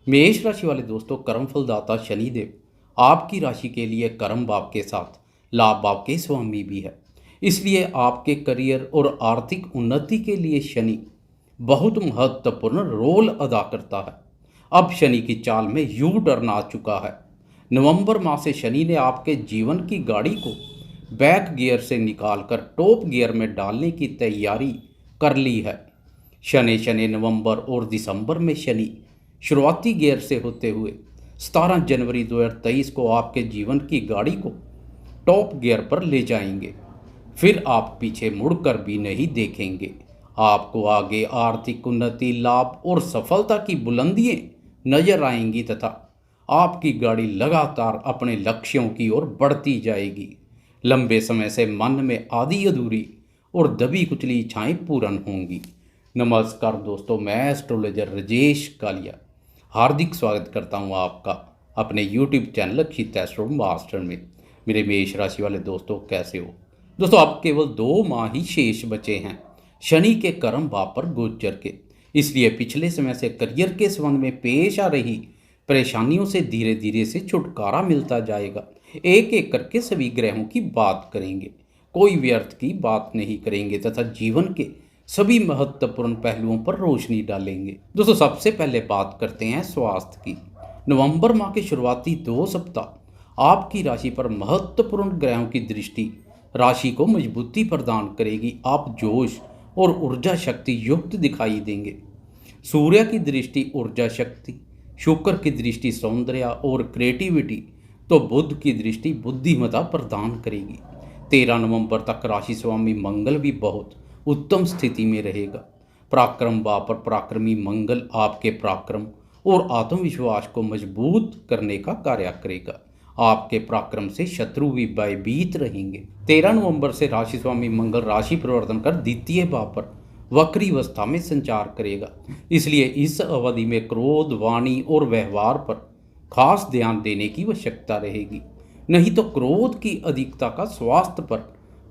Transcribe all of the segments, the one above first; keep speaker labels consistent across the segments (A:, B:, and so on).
A: मेष राशि वाले दोस्तों, कर्म फलदाता शनिदेव आपकी राशि के लिए कर्म भाव के साथ लाभ भाव के स्वामी भी है। इसलिए आपके करियर और आर्थिक उन्नति के लिए शनि बहुत महत्वपूर्ण रोल अदा करता है। अब शनि की चाल में यू टर्न आ चुका है। नवंबर माह से शनि ने आपके जीवन की गाड़ी को बैक गियर से निकालकर टॉप गियर में डालने की तैयारी कर ली है। शनि शनि नवंबर और दिसंबर में शनि शुरुआती गियर से होते हुए 17 जनवरी 2023 को आपके जीवन की गाड़ी को टॉप गियर पर ले जाएंगे। फिर आप पीछे मुड़कर भी नहीं देखेंगे। आपको आगे आर्थिक उन्नति, लाभ और सफलता की बुलंदियां नजर आएंगी तथा आपकी गाड़ी लगातार अपने लक्ष्यों की ओर बढ़ती जाएगी। लंबे समय से मन में आधी अधूरी और दबी कुचली इच्छाएं पूर्ण होंगी। नमस्कार दोस्तों, मैं एस्ट्रोलॉजर राजेश कालिया हार्दिक स्वागत करता हूं आपका अपने यूट्यूब चैनल अक्षित एस्ट्रो मास्टर में। मेरे मेष राशि वाले दोस्तों, कैसे हो दोस्तों? अब केवल 2 माह ही शेष बचे हैं शनि के कर्म भाव पर गोचर के। इसलिए पिछले समय से करियर के संबंध में पेश आ रही परेशानियों से धीरे धीरे से छुटकारा मिलता जाएगा। एक एक करके सभी ग्रहों की बात करेंगे, कोई व्यर्थ की बात नहीं करेंगे तथा जीवन के सभी महत्वपूर्ण पहलुओं पर रोशनी डालेंगे। दोस्तों, सबसे पहले बात करते हैं स्वास्थ्य की। नवंबर माह के शुरुआती 2 सप्ताह आपकी राशि पर महत्वपूर्ण ग्रहों की दृष्टि राशि को मजबूती प्रदान करेगी। आप जोश और ऊर्जा शक्ति युक्त दिखाई देंगे। सूर्य की दृष्टि ऊर्जा शक्ति, शुक्र की दृष्टि सौंदर्य और क्रिएटिविटी, तो बुध की दृष्टि बुद्धिमत्ता प्रदान करेगी। 13 नवंबर तक राशि स्वामी मंगल भी बहुत उत्तम स्थिति में रहेगा। पराक्रम भाव पर पराक्रमी मंगल आपके पराक्रम और आत्मविश्वास को मजबूत करने का कार्य करेगा। आपके पराक्रम से शत्रु भी भयभीत रहेंगे। 13 नवंबर से राशि स्वामी मंगल राशि परिवर्तन कर द्वितीय भाव पर वक्री अवस्था में संचार करेगा। इसलिए इस अवधि में क्रोध, वाणी और व्यवहार पर खास ध्यान देने की आवश्यकता रहेगी। नहीं तो क्रोध की अधिकता का स्वास्थ्य पर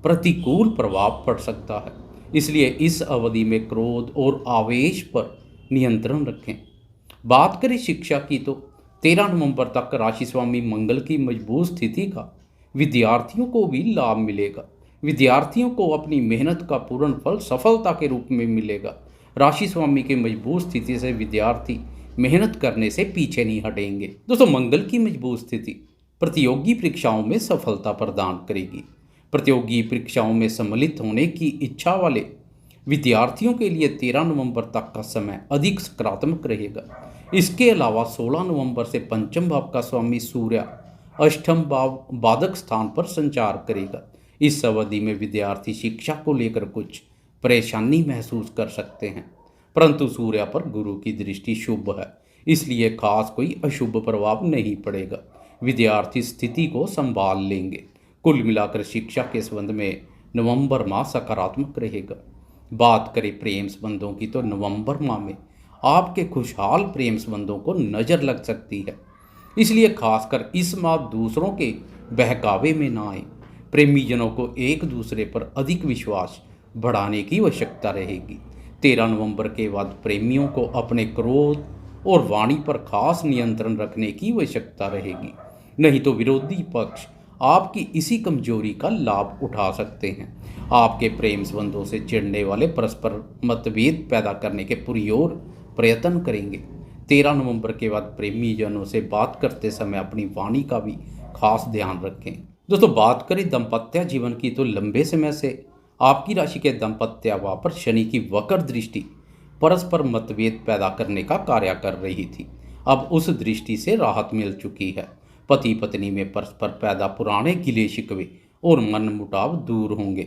A: प्रतिकूल प्रभाव पड़ सकता है। इसलिए इस अवधि में क्रोध और आवेश पर नियंत्रण रखें। बात करें शिक्षा की, तो 13 नवंबर तक राशि स्वामी मंगल की मजबूत स्थिति का विद्यार्थियों को भी लाभ मिलेगा। विद्यार्थियों को अपनी मेहनत का पूर्ण फल सफलता के रूप में मिलेगा। राशि स्वामी की मजबूत स्थिति से विद्यार्थी मेहनत करने से पीछे नहीं हटेंगे। दोस्तों, मंगल की मजबूत स्थिति प्रतियोगी परीक्षाओं में सफलता प्रदान करेगी। प्रतियोगी परीक्षाओं में सम्मिलित होने की इच्छा वाले विद्यार्थियों के लिए 13 नवंबर तक का समय अधिक सकारात्मक रहेगा। इसके अलावा 16 नवंबर से पंचम भाव का स्वामी सूर्य अष्टम भाव बाधक स्थान पर संचार करेगा। इस अवधि में विद्यार्थी शिक्षा को लेकर कुछ परेशानी महसूस कर सकते हैं, परंतु सूर्य पर गुरु की दृष्टि शुभ है, इसलिए खास कोई अशुभ प्रभाव नहीं पड़ेगा। विद्यार्थी स्थिति को संभाल लेंगे। कुल मिलाकर शिक्षा के संबंध में नवंबर माह सकारात्मक रहेगा। बात करें प्रेम संबंधों की, तो नवंबर माह में आपके खुशहाल प्रेम संबंधों को नज़र लग सकती है। इसलिए खासकर इस माह दूसरों के बहकावे में ना आए। प्रेमी जनों को एक दूसरे पर अधिक विश्वास बढ़ाने की आवश्यकता रहेगी। 13 नवंबर के बाद प्रेमियों को अपने क्रोध और वाणी पर खास नियंत्रण रखने की आवश्यकता रहेगी। नहीं तो विरोधी पक्ष आपकी इसी कमजोरी का लाभ उठा सकते हैं। आपके प्रेम संबंधों से चिढ़ने वाले परस्पर मतभेद पैदा करने के पुरजोर प्रयत्न करेंगे। 13 नवंबर के बाद प्रेमी जनों से बात करते समय अपनी वाणी का भी खास ध्यान रखें। दोस्तों, बात करें दाम्पत्य जीवन की, तो लंबे समय से आपकी राशि के दाम्पत्य भाव पर शनि की वक्र दृष्टि परस्पर मतभेद पैदा करने का कार्य कर रही थी। अब उस दृष्टि से राहत मिल चुकी है। पति पत्नी में परस्पर पैदा पुराने गिले शिकवे और मनमुटाव दूर होंगे।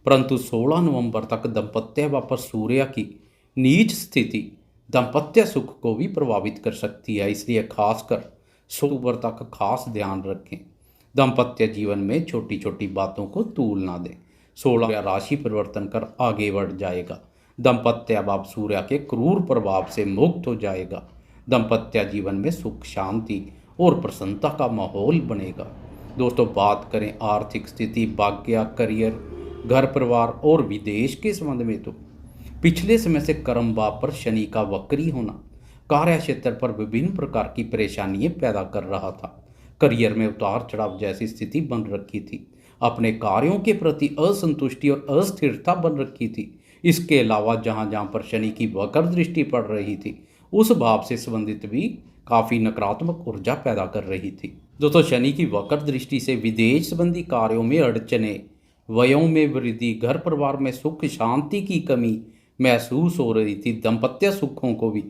A: परंतु 16 नवंबर तक दाम्पत्य भाव पर सूर्य की नीच स्थिति दाम्पत्य सुख को भी प्रभावित कर सकती है। इसलिए खासकर 16 अक्टूबर तक खास ध्यान रखें। दाम्पत्य जीवन में छोटी छोटी बातों को तूल ना दें। 16 राशि परिवर्तन कर आगे बढ़ जाएगा। दाम्पत्य भाव सूर्य के क्रूर प्रभाव से मुक्त हो जाएगा। दाम्पत्य जीवन में सुख, शांति और प्रसन्नता का माहौल बनेगा। दोस्तों, बात करें आर्थिक स्थिति, भाग्य, करियर, घर परिवार और विदेश के संबंध में, तो पिछले समय से कर्म भाव पर शनि का वक्री होना कार्य क्षेत्र पर विभिन्न प्रकार की परेशानियां पैदा कर रहा था। करियर में उतार चढ़ाव जैसी स्थिति बन रखी थी। अपने कार्यों के प्रति असंतुष्टि और अस्थिरता बन रखी थी। इसके अलावा जहां जहां पर शनि की वक्र दृष्टि पड़ रही थी, उस भाव से संबंधित भी काफ़ी नकारात्मक ऊर्जा पैदा कर रही थी। दोस्तों, शनि की वक्र दृष्टि से विदेश संबंधी कार्यों में अड़चने, व्ययों में वृद्धि, घर परिवार में सुख शांति की कमी महसूस हो रही थी। दाम्पत्य सुखों को भी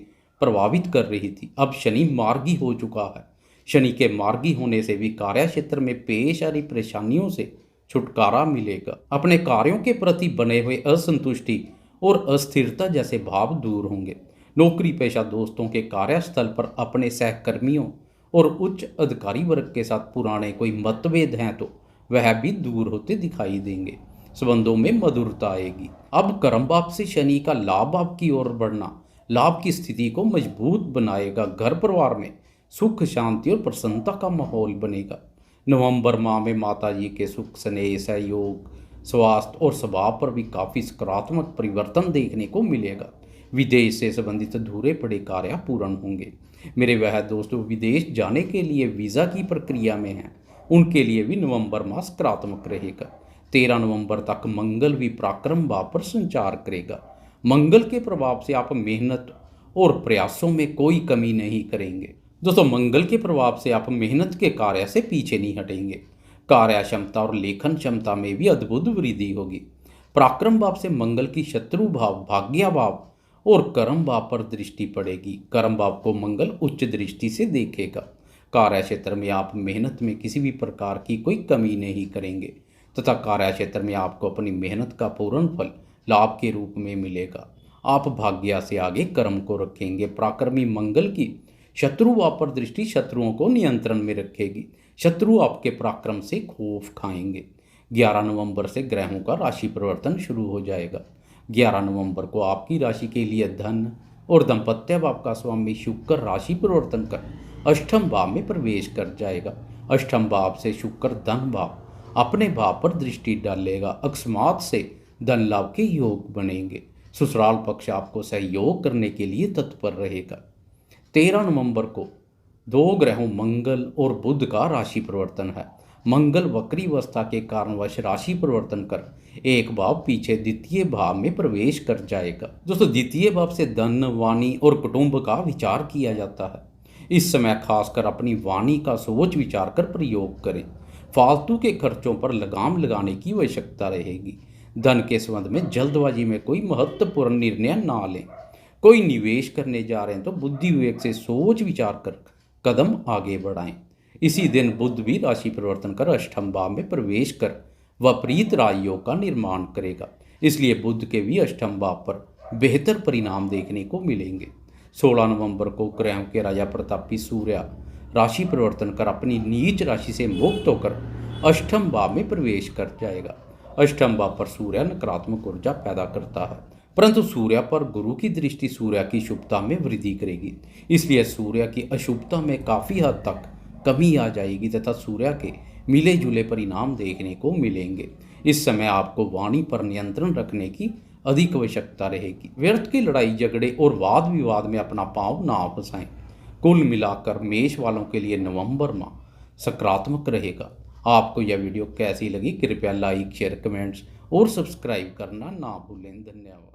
A: प्रभावित कर रही थी। अब शनि मार्गी हो चुका है। शनि के मार्गी होने से भी कार्य क्षेत्र में पेश आ रही परेशानियों से छुटकारा मिलेगा। अपने कार्यों के प्रति बने हुए असंतुष्टि और अस्थिरता जैसे भाव दूर होंगे। नौकरी पेशा दोस्तों के कार्यस्थल पर अपने सहकर्मियों और उच्च अधिकारी वर्ग के साथ पुराने कोई मतभेद हैं तो वह भी दूर होते दिखाई देंगे। संबंधों में मधुरता आएगी। अब कर्म भाव से शनि का लाभ भाव की ओर बढ़ना लाभ की स्थिति को मजबूत बनाएगा। घर परिवार में सुख शांति और प्रसन्नता का माहौल बनेगा। नवंबर माह में माता जी के सुख स्नेह सहयोग स्वास्थ्य और स्वभाव पर भी काफ़ी सकारात्मक परिवर्तन देखने को मिलेगा। विदेश से संबंधित अधूरे पड़े कार्य पूर्ण होंगे। मेरे वह दोस्तों विदेश जाने के लिए वीज़ा की प्रक्रिया में हैं, उनके लिए भी नवंबर माह सकारात्मक रहेगा। 13 नवंबर तक मंगल भी पराक्रम भाव पर संचार करेगा। मंगल के प्रभाव से आप मेहनत और प्रयासों में कोई कमी नहीं करेंगे। दोस्तों, मंगल के प्रभाव से आप मेहनत के कार्य से पीछे नहीं हटेंगे। कार्य क्षमता और लेखन क्षमता में भी अद्भुत वृद्धि होगी। पराक्रम भाव से मंगल की शत्रु भाव, भाग्य भाव और कर्म भाव पर दृष्टि पड़ेगी। कर्म भाव को मंगल उच्च दृष्टि से देखेगा। कार्य क्षेत्र में आप मेहनत में किसी भी प्रकार की कोई कमी नहीं करेंगे तथा कार्य क्षेत्र में आपको अपनी मेहनत का पूर्ण फल लाभ के रूप में मिलेगा। आप भाग्य से आगे कर्म को रखेंगे। पराक्रमी मंगल की शत्रु भाव पर दृष्टि शत्रुओं को नियंत्रण में रखेगी। शत्रु आपके पराक्रम से खौफ खाएंगे। 11 नवंबर से ग्रहों का राशि परिवर्तन शुरू हो जाएगा। 11 नवंबर को आपकी राशि के लिए धन और दाम्पत्य भाव का स्वामी शुक्र राशि परिवर्तन कर अष्टम भाव में प्रवेश कर जाएगा। अष्टम भाव से शुक्र धन भाव अपने भाव पर दृष्टि डालेगा। अकस्मात से धन लाभ के योग बनेंगे। ससुराल पक्ष आपको सहयोग करने के लिए तत्पर रहेगा। 13 नवंबर को दो ग्रहों मंगल और बुध का राशि परिवर्तन है। मंगल वक्री अवस्था के कारणवश राशि परिवर्तन कर एक भाव पीछे द्वितीय भाव में प्रवेश कर जाएगा। दोस्तों, द्वितीय भाव से धन, वाणी और कुटुंब का विचार किया जाता है। इस समय खासकर अपनी वाणी का सोच विचार कर प्रयोग करें। फालतू के खर्चों पर लगाम लगाने की आवश्यकता रहेगी। धन के संबंध में जल्दबाजी में कोई महत्वपूर्ण निर्णय ना लें। कोई निवेश करने जा रहे हैं तो बुद्धि विवेक से सोच विचार कर कदम आगे बढ़ाएं। इसी दिन बुध भी राशि परिवर्तन कर अष्टम भाव में प्रवेश कर विपरीत राजयोग का निर्माण करेगा। इसलिए बुध के भी अष्टम भाव पर बेहतर परिणाम देखने को मिलेंगे। 16 नवंबर को ग्रहों के राजा प्रतापी सूर्य राशि परिवर्तन कर अपनी नीच राशि से मुक्त होकर अष्टम भाव में प्रवेश कर जाएगा। अष्टम भाव पर सूर्य नकारात्मक ऊर्जा पैदा करता है, परंतु सूर्य पर गुरु की दृष्टि सूर्य की शुभता में वृद्धि करेगी। इसलिए सूर्य की अशुभता में काफ़ी हद तक कमी आ जाएगी तथा सूर्य के मिले जुले परिणाम देखने को मिलेंगे। इस समय आपको वाणी पर नियंत्रण रखने की अधिक आवश्यकता रहेगी। व्यर्थ की लड़ाई झगड़े और वाद विवाद में अपना पांव ना फंसाएं। कुल मिलाकर मेष वालों के लिए नवंबर माह सकारात्मक रहेगा। आपको यह वीडियो कैसी लगी कृपया लाइक शेयर कमेंट्स और सब्सक्राइब करना ना भूलें। धन्यवाद।